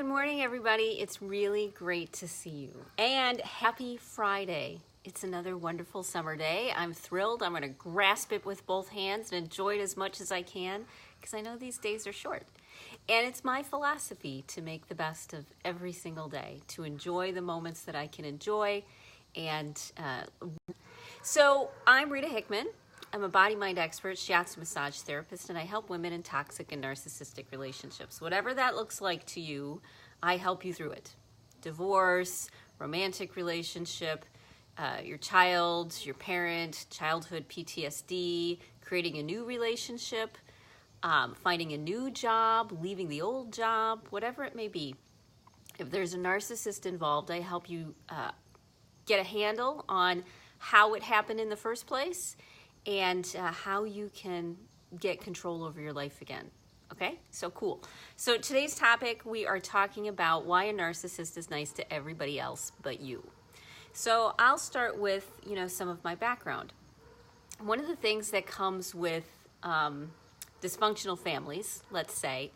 morning, everybody. It's really great to see you. And happy Friday. It's another wonderful summer day. I'm thrilled. I'm going to grasp it with both hands and enjoy it as much as I can because I know these days are short. And it's my philosophy to make the best of every single day, to enjoy the moments that I can enjoy. And so I'm Rita Hickman. I'm a body-mind expert, shiatsu massage therapist, and I help women in toxic and narcissistic relationships. Whatever that looks like to you, I help you through it. Divorce, romantic relationship, your child, your parent, childhood PTSD, creating a new relationship, finding a new job, leaving the old job, whatever it may be. If there's a narcissist involved, I help you get a handle on how it happened in the first place and how you can get control over your life again. Okay, so cool. So today's topic, we are talking about why a narcissist is nice to everybody else but you. So I'll start with, some of my background. One of the things that comes with dysfunctional families, let's say,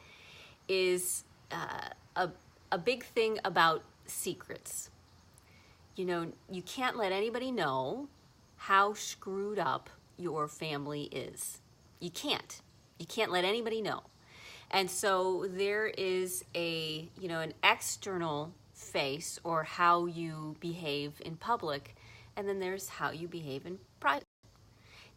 is a big thing about secrets. You can't let anybody know how screwed up your family is. You can't let anybody know. And so there is an external face, or how you behave in public, and then there's how you behave in private.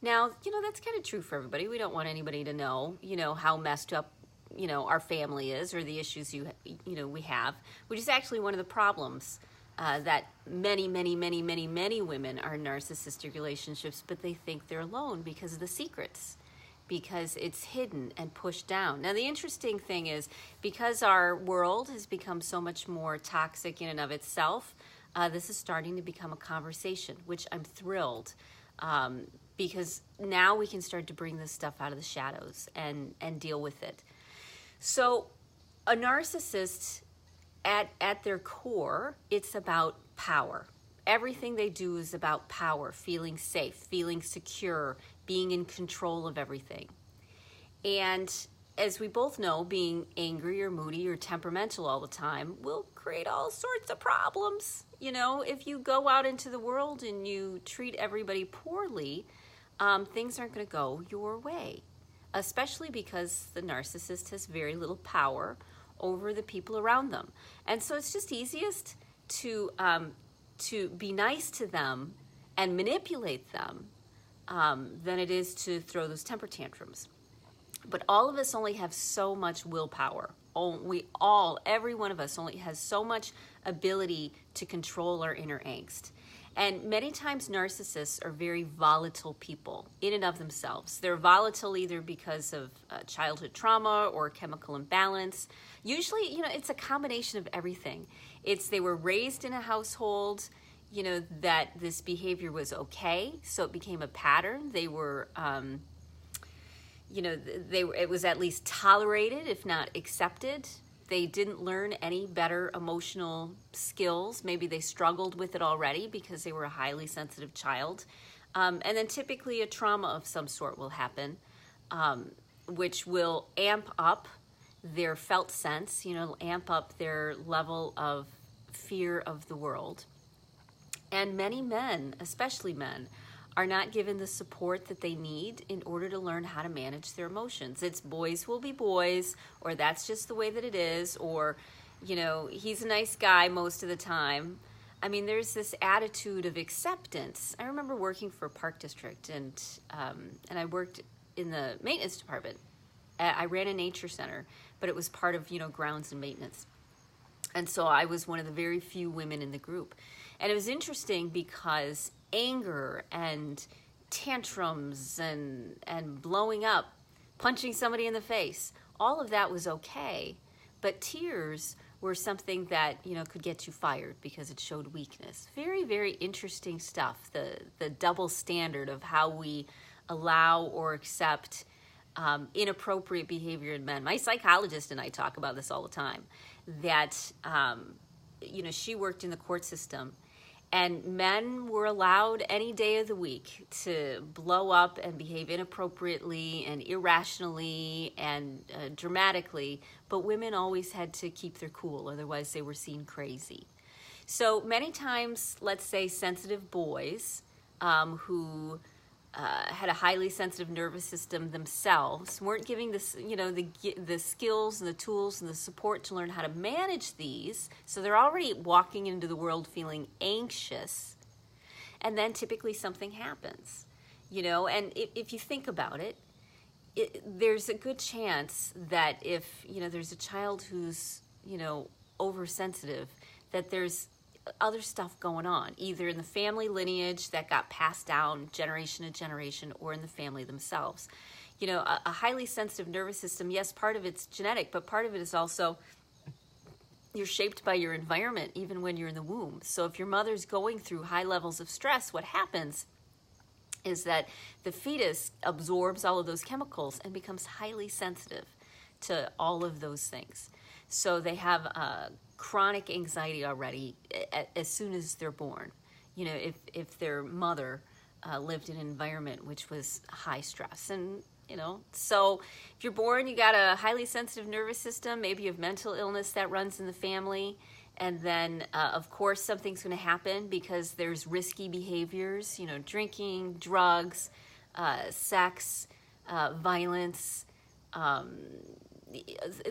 Now, that's kind of true for everybody. We don't want anybody to know, how messed up, our family is, or the issues we have, which is actually one of the problems that many women are in narcissistic relationships, but they think they're alone because of the secrets, because it's hidden and pushed down. Now, the interesting thing is, because our world has become so much more toxic in and of itself, this is starting to become a conversation, which I'm thrilled, because now we can start to bring this stuff out of the shadows and deal with it. So a narcissist, at their core, it's about power. Everything they do is about power, feeling safe, feeling secure, being in control of everything. And as we both know, being angry or moody or temperamental all the time will create all sorts of problems. If you go out into the world and you treat everybody poorly, things aren't going to go your way, especially because the narcissist has very little power over the people around them. And so it's just easiest to be nice to them and manipulate them than it is to throw those temper tantrums. But all of us only have so much willpower. Every one of us only has so much ability to control our inner angst. And many times narcissists are very volatile people in and of themselves. They're volatile either because of childhood trauma or chemical imbalance. Usually, it's a combination of everything. They were raised in a household, that this behavior was okay, so it became a pattern. They were, it was at least tolerated, if not accepted. They didn't learn any better emotional skills. Maybe they struggled with it already because they were a highly sensitive child. And then typically a trauma of some sort will happen, which will amp up their felt sense, amp up their level of fear of the world. And many men, especially men, are not given the support that they need in order to learn how to manage their emotions. It's boys will be boys, or that's just the way that it is, or, he's a nice guy most of the time. I mean, there's this attitude of acceptance. I remember working for a park district, and I worked in the maintenance department. I ran a nature center, but it was part of, grounds and maintenance. And so I was one of the very few women in the group. And it was interesting because anger and tantrums and blowing up, punching somebody in the face, all of that was okay. But tears were something that, could get you fired because it showed weakness. Very, very interesting stuff, the double standard of how we allow or accept inappropriate behavior in men. My psychologist and I talk about this all the time, that, she worked in the court system, And men were allowed any day of the week to blow up and behave inappropriately and irrationally and dramatically, but women always had to keep their cool, otherwise they were seen crazy. So many times, let's say sensitive boys who had a highly sensitive nervous system themselves weren't giving this, the skills and the tools and the support to learn how to manage these. So they're already walking into the world feeling anxious, and then typically something happens, And if you think about it, there's a good chance that if there's a child who's oversensitive, that there's other stuff going on, either in the family lineage that got passed down generation to generation, or in the family themselves. A highly sensitive nervous system, yes, part of it's genetic, but part of it is also you're shaped by your environment even when you're in the womb. So if your mother's going through high levels of stress, what happens is that the fetus absorbs all of those chemicals and becomes highly sensitive to all of those things. So they have chronic anxiety already as soon as they're born. If their mother lived in an environment which was high stress. And, so if you're born, you got a highly sensitive nervous system, maybe you have mental illness that runs in the family. And then, of course, something's going to happen because there's risky behaviors, drinking, drugs, sex, violence,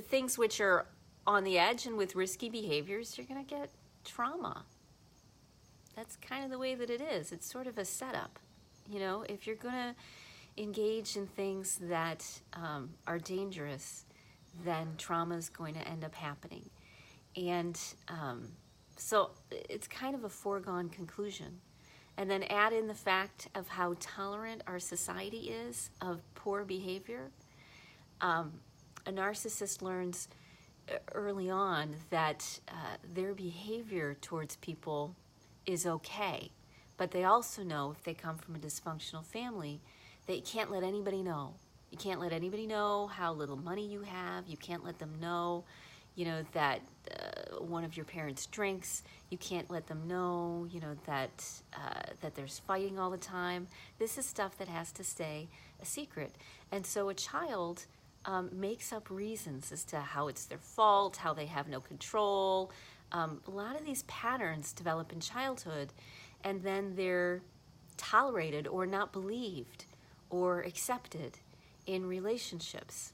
things which are on the edge, and with risky behaviors, you're going to get trauma. That's kind of the way that it is. It's sort of a setup. If you're going to engage in things that are dangerous, then trauma is going to end up happening. And so it's kind of a foregone conclusion. And then add in the fact of how tolerant our society is of poor behavior. A narcissist learns early on that their behavior towards people is okay, but they also know if they come from a dysfunctional family that you can't let anybody know. You can't let anybody know how little money you have. You can't let them know, that one of your parents drinks. You can't let them know, that there's fighting all the time. This is stuff that has to stay a secret. And so a child makes up reasons as to how it's their fault, how they have no control. A lot of these patterns develop in childhood, and then they're tolerated or not believed or accepted in relationships.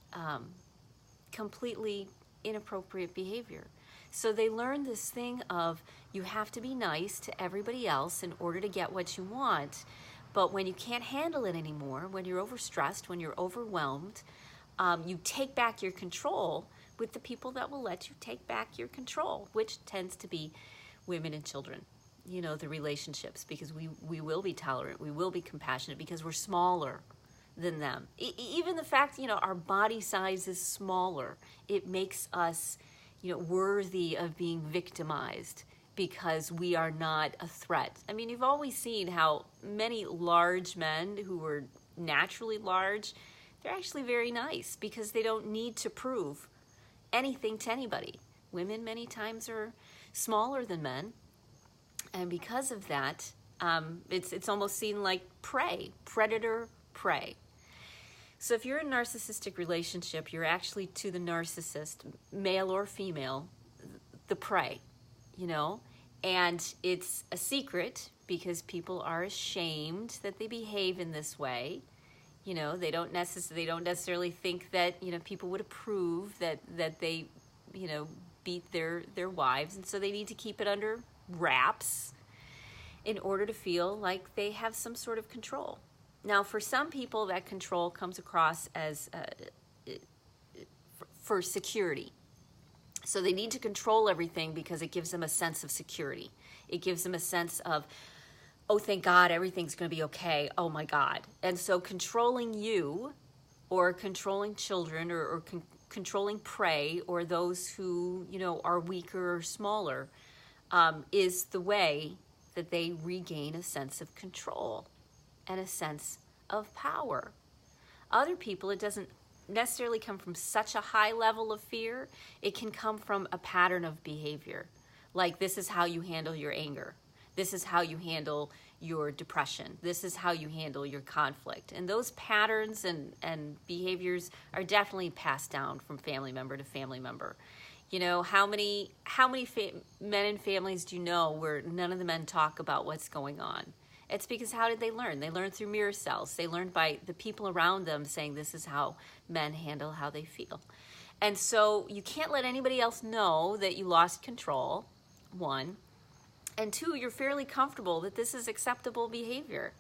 Completely inappropriate behavior. So they learn this thing of you have to be nice to everybody else in order to get what you want. But when you can't handle it anymore, when you're overstressed, when you're overwhelmed, you take back your control with the people that will let you take back your control, which tends to be women and children, the relationships, because we will be tolerant, we will be compassionate because we're smaller than them. Even the fact, our body size is smaller, it makes us, worthy of being victimized because we are not a threat. I mean, you've always seen how many large men who are naturally large, they're actually very nice because they don't need to prove anything to anybody. Women many times are smaller than men, and because of that, it's almost seen like prey, predator, prey. So if you're in a narcissistic relationship, you're actually to the narcissist, male or female, the prey, and it's a secret because people are ashamed that they behave in this way. They don't necessarily think that, people would approve that they, beat their wives. And so they need to keep it under wraps in order to feel like they have some sort of control. Now, for some people, that control comes across as for security. So they need to control everything because it gives them a sense of security. It gives them a sense of, oh, thank God, everything's going to be okay. Oh, my God. And so controlling you or controlling children or controlling prey or those who, are weaker or smaller is the way that they regain a sense of control and a sense of power. Other people, it doesn't necessarily come from such a high level of fear. It can come from a pattern of behavior. Like, this is how you handle your anger. This is how you handle your depression. This is how you handle your conflict. And those patterns and behaviors are definitely passed down from family member to family member. You know, how many men and families do you know where none of the men talk about what's going on? It's because how did they learn? They learned through mirror cells. They learned by the people around them saying this is how men handle how they feel. And so you can't let anybody else know that you lost control, one. And two, you're fairly comfortable that this is acceptable behavior.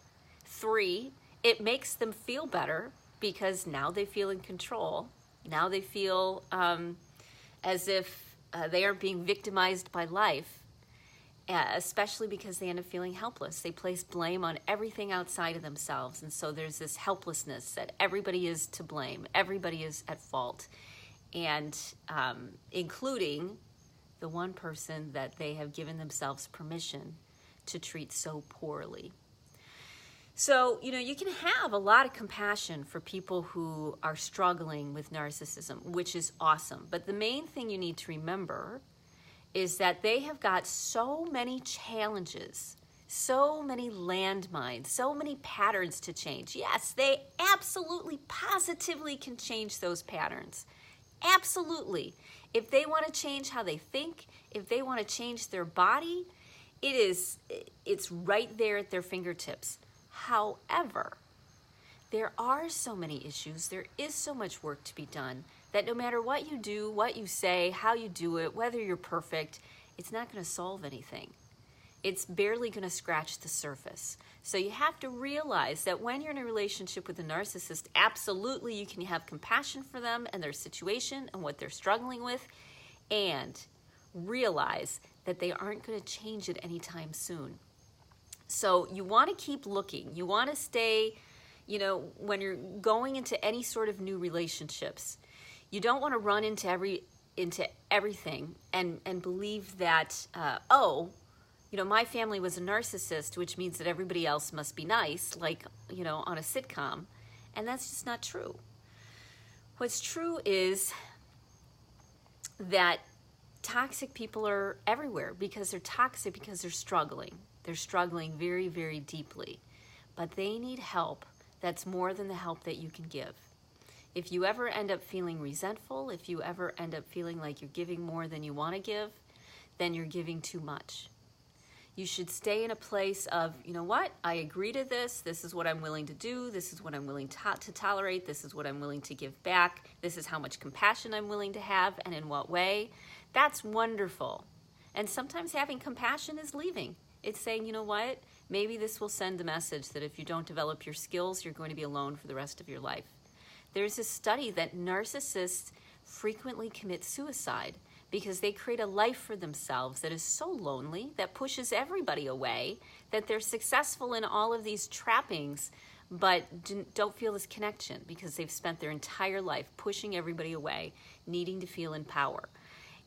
Three, it makes them feel better because now they feel in control. Now they feel as if they aren't being victimized by life, especially because they end up feeling helpless. They place blame on everything outside of themselves. And so there's this helplessness that everybody is to blame. Everybody is at fault. And including the one person that they have given themselves permission to treat so poorly. So, you know, you can have a lot of compassion for people who are struggling with narcissism, which is awesome. But the main thing you need to remember is that they have got so many challenges, so many landmines, so many patterns to change. Yes, they absolutely, positively can change those patterns. Absolutely. If they want to change how they think, if they want to change their body, it's right there at their fingertips. However, there are so many issues, there is so much work to be done that no matter what you do, what you say, how you do it, whether you're perfect, it's not going to solve anything. It's barely going to scratch the surface. So you have to realize that when you're in a relationship with a narcissist, absolutely you can have compassion for them and their situation and what they're struggling with, and realize that they aren't going to change it anytime soon. So you want to keep looking. You want to stay, you know, when you're going into any sort of new relationships, you don't want to run into everything and believe that, you know, my family was a narcissist, which means that everybody else must be nice, like, you know, on a sitcom. And that's just not true. What's true is that toxic people are everywhere because they're toxic because they're struggling. They're struggling very, very deeply. But they need help that's more than the help that you can give. If you ever end up feeling resentful, if you ever end up feeling like you're giving more than you want to give, then you're giving too much. You should stay in a place of, you know what, I agree to this. This is what I'm willing to do. This is what I'm willing to tolerate. This is what I'm willing to give back. This is how much compassion I'm willing to have and in what way. That's wonderful. And sometimes having compassion is leaving. It's saying, you know what, maybe this will send the message that if you don't develop your skills, you're going to be alone for the rest of your life. There's a study that narcissists frequently commit suicide because they create a life for themselves that is so lonely, that pushes everybody away, that they're successful in all of these trappings, but don't feel this connection because they've spent their entire life pushing everybody away, needing to feel in power.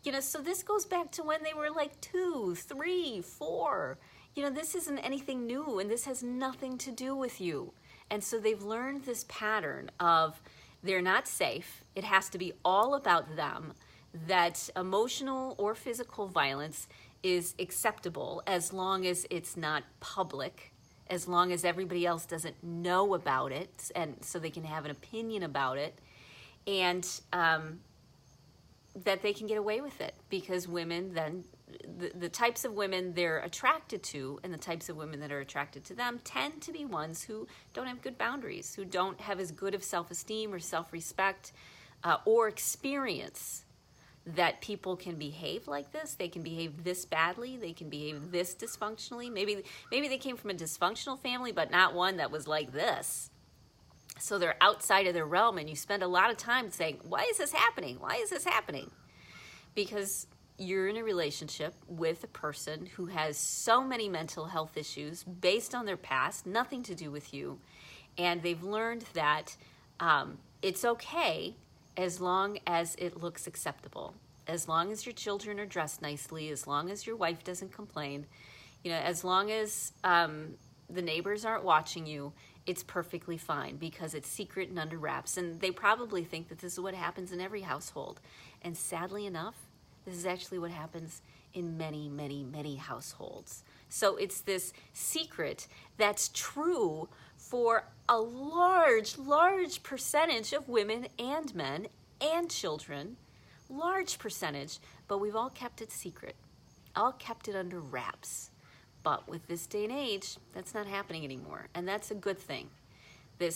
You know, so this goes back to when they were like 2, 3, 4. You know, this isn't anything new, and this has nothing to do with you. And so they've learned this pattern of they're not safe. It has to be all about them, that emotional or physical violence is acceptable as long as it's not public, as long as everybody else doesn't know about it, and so they can have an opinion about it, and that they can get away with it because women then, the types of women they're attracted to and the types of women that are attracted to them tend to be ones who don't have good boundaries, who don't have as good of self-esteem or self-respect or experience that people can behave like this. They can behave this badly. They can behave this dysfunctionally. Maybe they came from a dysfunctional family, but not one that was like this. So they're outside of their realm, and you spend a lot of time saying, why is this happening? Why is this happening? Because you're in a relationship with a person who has so many mental health issues based on their past, nothing to do with you, and they've learned that it's okay as long as it looks acceptable, as long as your children are dressed nicely, as long as your wife doesn't complain, you know, as long as the neighbors aren't watching you, it's perfectly fine because it's secret and under wraps. And they probably think that this is what happens in every household. And sadly enough, this is actually what happens in many, many, many households. So it's this secret that's true for a large, large percentage of women and men and children, large percentage, but we've all kept it secret, all kept it under wraps. But with this day and age, that's not happening anymore, and that's a good thing. The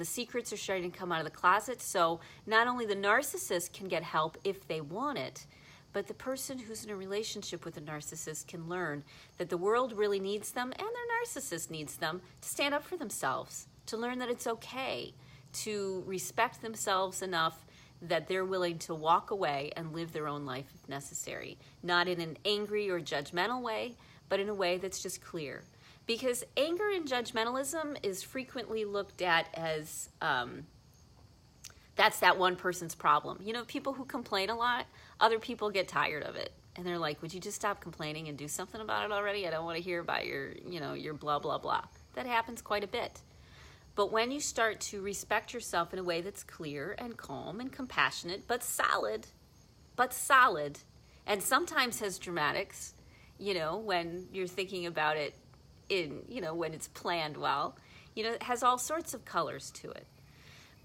secrets are starting to come out of the closet, so not only the narcissist can get help if they want it, but the person who's in a relationship with a narcissist can learn that the world really needs them and their narcissist needs them to stand up for themselves, to learn that it's okay to respect themselves enough that they're willing to walk away and live their own life if necessary, not in an angry or judgmental way, but in a way that's just clear. Because anger and judgmentalism is frequently looked at as that's that one person's problem. You know, people who complain a lot, other people get tired of it. And they're like, would you just stop complaining and do something about it already? I don't want to hear about your blah, blah, blah. That happens quite a bit. But when you start to respect yourself in a way that's clear and calm and compassionate, but solid, and sometimes has dramatics, when you're thinking about it when it's planned well, it has all sorts of colors to it.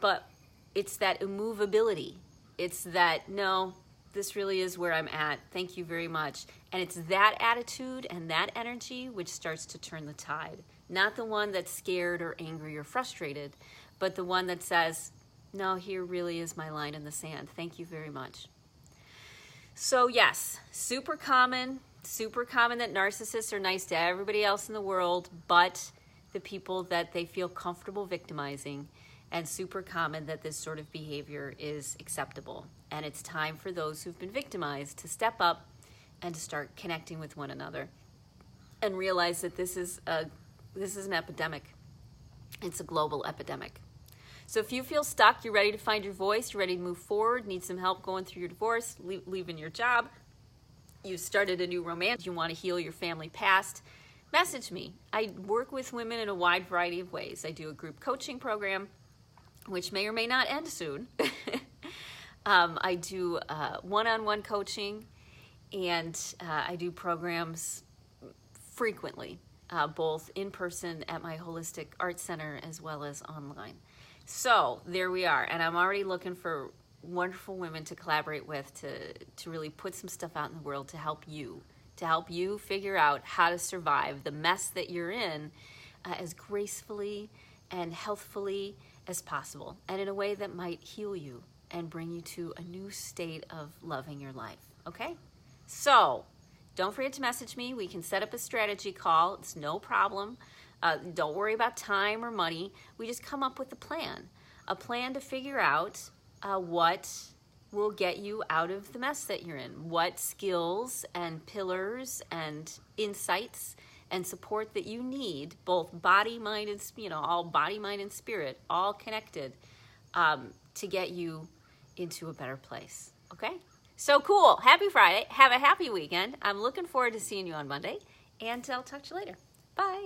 But it's that immovability. It's that, no, this really is where I'm at. Thank you very much. And it's that attitude and that energy which starts to turn the tide. Not the one that's scared or angry or frustrated, but the one that says, no, here really is my line in the sand. Thank you very much. So yes, super common that narcissists are nice to everybody else in the world, but the people that they feel comfortable victimizing, and super common that this sort of behavior is acceptable. And it's time for those who've been victimized to step up and to start connecting with one another and realize that this is an epidemic. It's a global epidemic. So if you feel stuck, you're ready to find your voice, you're ready to move forward, need some help going through your divorce, leaving your job, you started a new romance, you want to heal your family past, message me. I work with women in a wide variety of ways. I do a group coaching program, which may or may not end soon. I do one-on-one coaching, and I do programs frequently, both in person at my Holistic Arts Center as well as online. So there we are, and I'm already looking for wonderful women to collaborate with to really put some stuff out in the world to help you figure out how to survive the mess that you're in as gracefully and healthfully as possible, and in a way that might heal you and bring you to a new state of loving your life. Okay? So don't forget to message me. We can set up a strategy call. It's no problem. Don't worry about time or money. We just come up with a plan to figure out what will get you out of the mess that you're in, what skills and pillars and insights and support that you need, both body, mind, and all body, mind, and spirit, all connected, to get you into a better place. Okay? So cool. Happy Friday. Have a happy weekend. I'm looking forward to seeing you on Monday, and I'll talk to you later. Bye.